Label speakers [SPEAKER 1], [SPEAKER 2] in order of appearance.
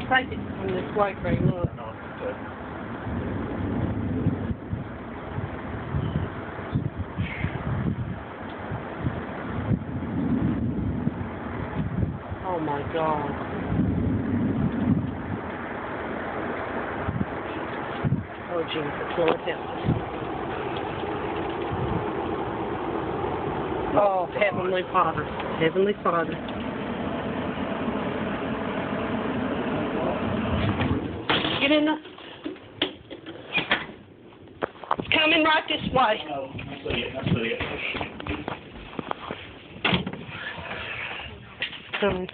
[SPEAKER 1] take it from this way, Craig. Look. Oh my God. Oh Jesus, Lord help us. Oh, Heavenly Father, Heavenly Father. Get in the... Coming right this way.
[SPEAKER 2] Oh, I see it.
[SPEAKER 1] Coming.